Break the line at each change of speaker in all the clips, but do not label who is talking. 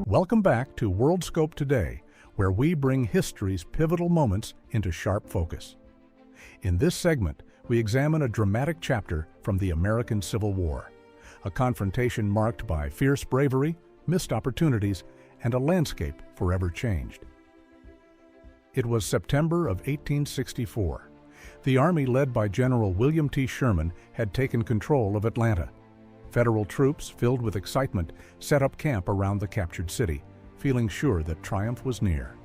Welcome back to WorldScope Today, where we bring history's pivotal moments into sharp focus. In this segment, we examine a dramatic chapter from the American Civil War, a confrontation marked by fierce bravery, missed opportunities, and a landscape forever changed. It was September of 1864. The Army led by General William T. Sherman had taken control of Atlanta. Federal troops, filled with excitement, set up camp around the captured city, feeling sure that triumph was near.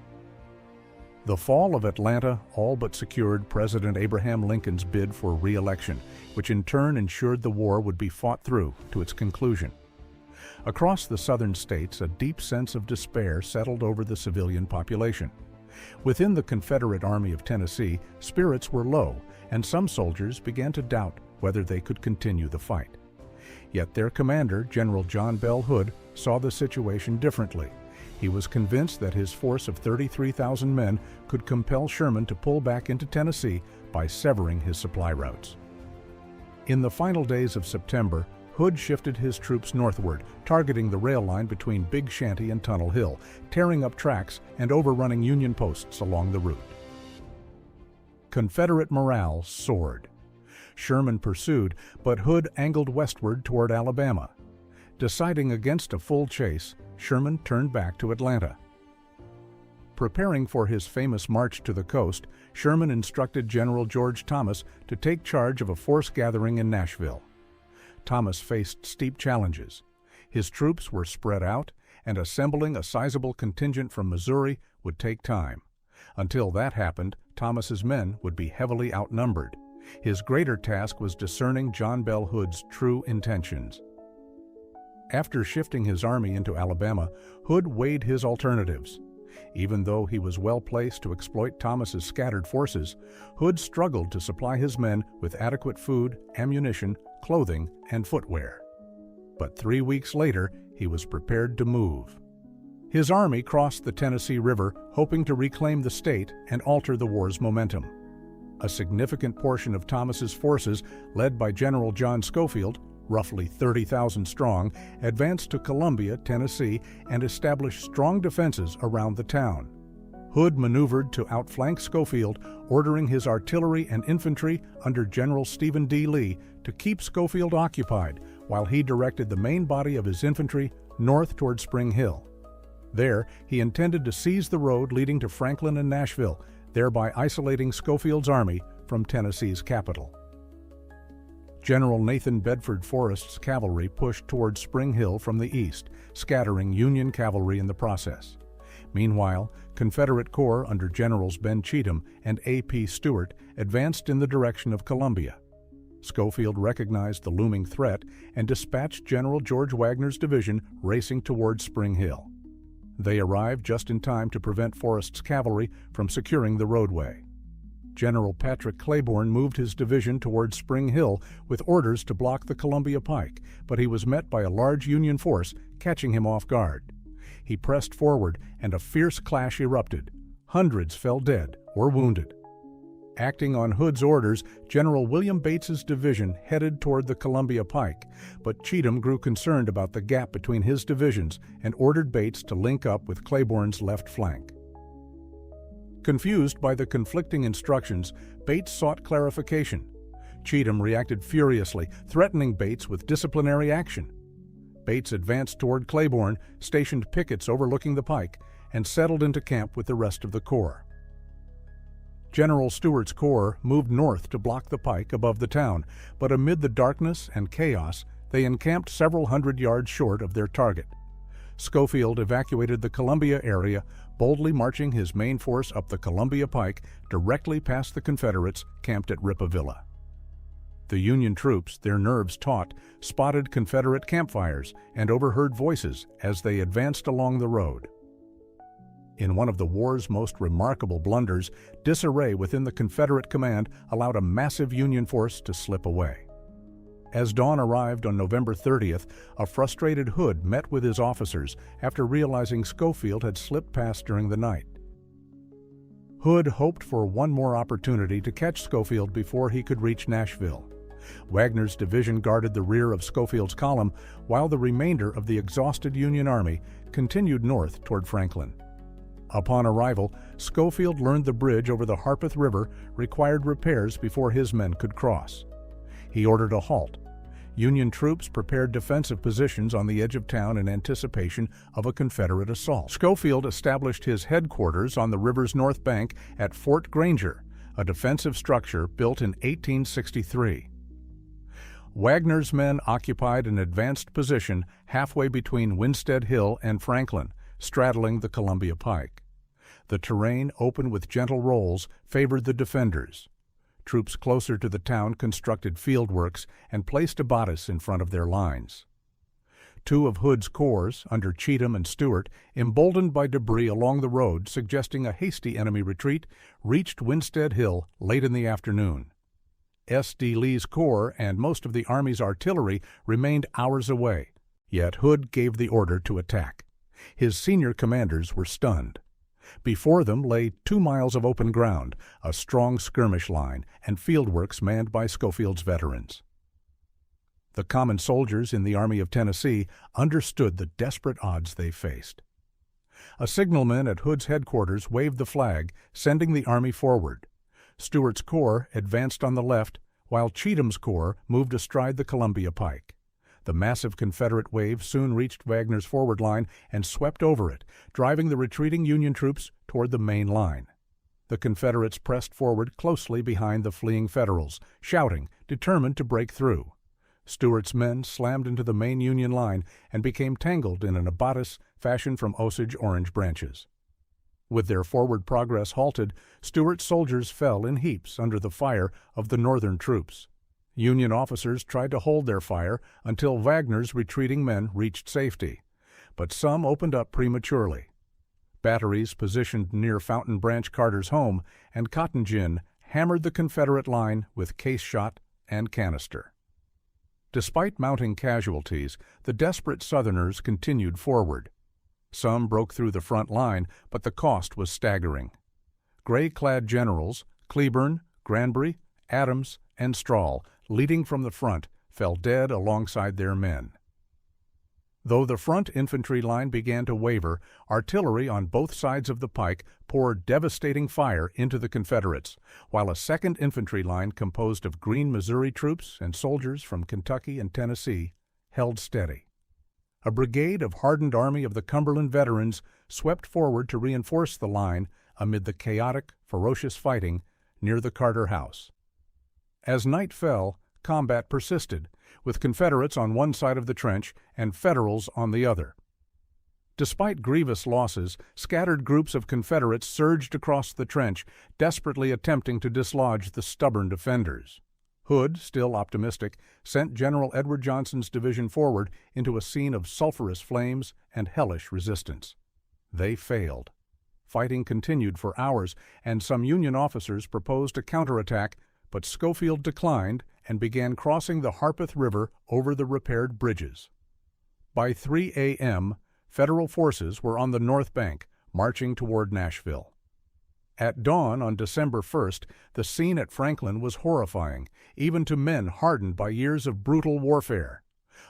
The fall of Atlanta all but secured President Abraham Lincoln's bid for re-election, which in turn ensured the war would be fought through to its conclusion. Across the southern states, a deep sense of despair settled over the civilian population. Within the Confederate Army of Tennessee, spirits were low, and some soldiers began to doubt whether they could continue the fight. Yet their commander, General John Hood, saw the situation differently. He was convinced that his force of 33,000 men could compel Sherman to pull back into Tennessee by severing his supply routes. In the final days of September, Hood shifted his troops northward, targeting the rail line between Big Shanty and Tunnel Hill, tearing up tracks and overrunning Union posts along the route. Confederate morale soared. Sherman pursued, but Hood angled westward toward Alabama. Deciding against a full chase, Sherman turned back to Atlanta. Preparing for his famous march to the coast, Sherman instructed General George Thomas to take charge of a force gathering in Nashville. Thomas faced steep challenges. His troops were spread out, and assembling a sizable contingent from Missouri would take time. Until that happened, Thomas's men would be heavily outnumbered. His greater task was discerning John Bell Hood's true intentions. After shifting his army into Alabama, Hood weighed his alternatives. Even though he was well placed to exploit Thomas's scattered forces, Hood struggled to supply his men with adequate food, ammunition, clothing, and footwear. But 3 weeks later, he was prepared to move. His army crossed the Tennessee River, hoping to reclaim the state and alter the war's momentum. A significant portion of Thomas's forces, led by General John Schofield, roughly 30,000 strong, advanced to Columbia, Tennessee, and established strong defenses around the town. Hood maneuvered to outflank Schofield, ordering his artillery and infantry under General Stephen D. Lee to keep Schofield occupied, while he directed the main body of his infantry north toward Spring Hill. There, he intended to seize the road leading to Franklin and Nashville, thereby isolating Schofield's army from Tennessee's capital. General Nathan Bedford Forrest's cavalry pushed toward Spring Hill from the east, scattering Union cavalry in the process. Meanwhile, Confederate Corps under Generals Ben Cheatham and A.P. Stewart advanced in the direction of Columbia. Schofield recognized the looming threat and dispatched General George Wagner's division racing toward Spring Hill. They arrived just in time to prevent Forrest's cavalry from securing the roadway. General Patrick Claiborne moved his division toward Spring Hill with orders to block the Columbia Pike, but he was met by a large Union force, catching him off guard. He pressed forward, and a fierce clash erupted. Hundreds fell dead or wounded. Acting on Hood's orders, General William Bates's division headed toward the Columbia Pike, but Cheatham grew concerned about the gap between his divisions and ordered Bates to link up with Claiborne's left flank. Confused by the conflicting instructions, Bates sought clarification. Cheatham reacted furiously, threatening Bates with disciplinary action. Bates advanced toward Claiborne, stationed pickets overlooking the pike, and settled into camp with the rest of the corps. General Stewart's corps moved north to block the pike above the town, but amid the darkness and chaos, they encamped several hundred yards short of their target. Schofield evacuated the Columbia area, boldly marching his main force up the Columbia Pike directly past the Confederates camped at Rippavilla. The Union troops, their nerves taut, spotted Confederate campfires and overheard voices as they advanced along the road. In one of the war's most remarkable blunders, disarray within the Confederate command allowed a massive Union force to slip away. As dawn arrived on November 30th, a frustrated Hood met with his officers after realizing Schofield had slipped past during the night. Hood hoped for one more opportunity to catch Schofield before he could reach Nashville. Wagner's division guarded the rear of Schofield's column, while the remainder of the exhausted Union Army continued north toward Franklin. Upon arrival, Schofield learned the bridge over the Harpeth River required repairs before his men could cross. He ordered a halt. Union troops prepared defensive positions on the edge of town in anticipation of a Confederate assault. Schofield established his headquarters on the river's north bank at Fort Granger, a defensive structure built in 1863. Wagner's men occupied an advanced position halfway between Winstead Hill and Franklin, straddling the Columbia Pike. The terrain, open with gentle rolls, favored the defenders. Troops closer to the town constructed fieldworks and placed abatis in front of their lines. Two of Hood's corps, under Cheatham and Stewart, emboldened by debris along the road suggesting a hasty enemy retreat, reached Winstead Hill late in the afternoon. S. D. Lee's corps and most of the Army's artillery remained hours away, yet Hood gave the order to attack. His senior commanders were stunned. Before them lay 2 miles of open ground, a strong skirmish line, and fieldworks manned by Schofield's veterans. The common soldiers in the Army of Tennessee understood the desperate odds they faced. A signalman at Hood's headquarters waved the flag, sending the army forward. Stewart's corps advanced on the left, while Cheatham's corps moved astride the Columbia Pike. The massive Confederate wave soon reached Wagner's forward line and swept over it, driving the retreating Union troops toward the main line. The Confederates pressed forward closely behind the fleeing Federals, shouting, determined to break through. Stewart's men slammed into the main Union line and became tangled in an abatis fashioned from Osage orange branches. With their forward progress halted, Stewart's soldiers fell in heaps under the fire of the Northern troops. Union officers tried to hold their fire until Wagner's retreating men reached safety, but some opened up prematurely. Batteries positioned near Fountain Branch Carter's home and Cotton Gin hammered the Confederate line with case shot and canister. Despite mounting casualties, the desperate Southerners continued forward. Some broke through the front line, but the cost was staggering. Gray-clad generals, Cleburne, Granbury, Adams, and Strahl, leading from the front, fell dead alongside their men. Though the front infantry line began to waver, artillery on both sides of the pike poured devastating fire into the Confederates, while a second infantry line composed of Green Missouri troops and soldiers from Kentucky and Tennessee held steady. A brigade of hardened Army of the Cumberland veterans swept forward to reinforce the line amid the chaotic, ferocious fighting near the Carter House. As night fell, combat persisted, with Confederates on one side of the trench and Federals on the other. Despite grievous losses, scattered groups of Confederates surged across the trench, desperately attempting to dislodge the stubborn defenders. Hood, still optimistic, sent General Edward Johnson's division forward into a scene of sulphurous flames and hellish resistance. They failed. Fighting continued for hours, and some Union officers proposed a counterattack, but Schofield declined and began crossing the Harpeth River over the repaired bridges. By 3 a.m., Federal forces were on the north bank, marching toward Nashville. At dawn on December 1st, the scene at Franklin was horrifying, even to men hardened by years of brutal warfare.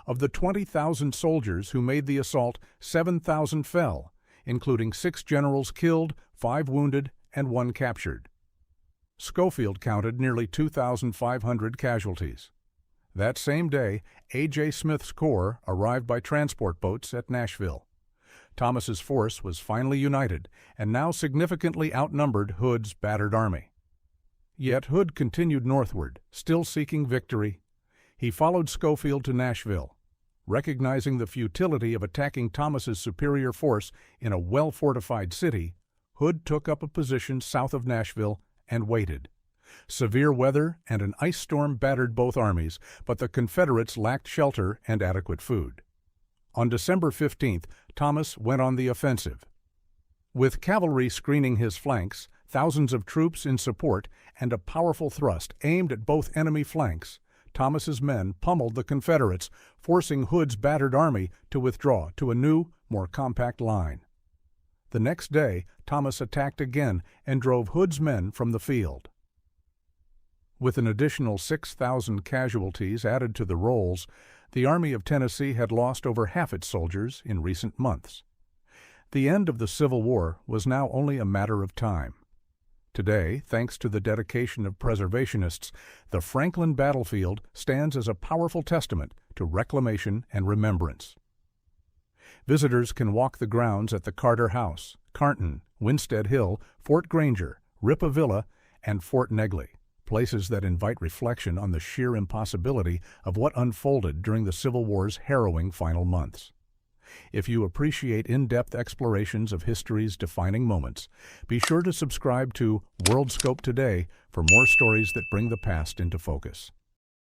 Of the 20,000 soldiers who made the assault, 7,000 fell, including 6 generals killed, 5 wounded, and 1 captured. Schofield counted nearly 2,500 casualties. That same day, A.J. Smith's corps arrived by transport boats at Nashville. Thomas's force was finally united and now significantly outnumbered Hood's battered army. Yet Hood continued northward, still seeking victory. He followed Schofield to Nashville. Recognizing the futility of attacking Thomas's superior force in a well-fortified city, Hood took up a position south of Nashville and waited. Severe weather and an ice storm battered both armies, but the Confederates lacked shelter and adequate food. On December 15th, Thomas went on the offensive. With cavalry screening his flanks, thousands of troops in support, and a powerful thrust aimed at both enemy flanks, Thomas's men pummeled the Confederates, forcing Hood's battered army to withdraw to a new, more compact line. The next day, Thomas attacked again and drove Hood's men from the field. With an additional 6,000 casualties added to the rolls, the Army of Tennessee had lost over half its soldiers in recent months. The end of the Civil War was now only a matter of time. Today, thanks to the dedication of preservationists, the Franklin battlefield stands as a powerful testament to reclamation and remembrance. Visitors can walk the grounds at the Carter House, Carnton, Winstead Hill, Fort Granger, Ripa Villa, and Fort Negley, places that invite reflection on the sheer impossibility of what unfolded during the Civil War's harrowing final months. If you appreciate in-depth explorations of history's defining moments, be sure to subscribe to WorldScope Today for more stories that bring the past into focus.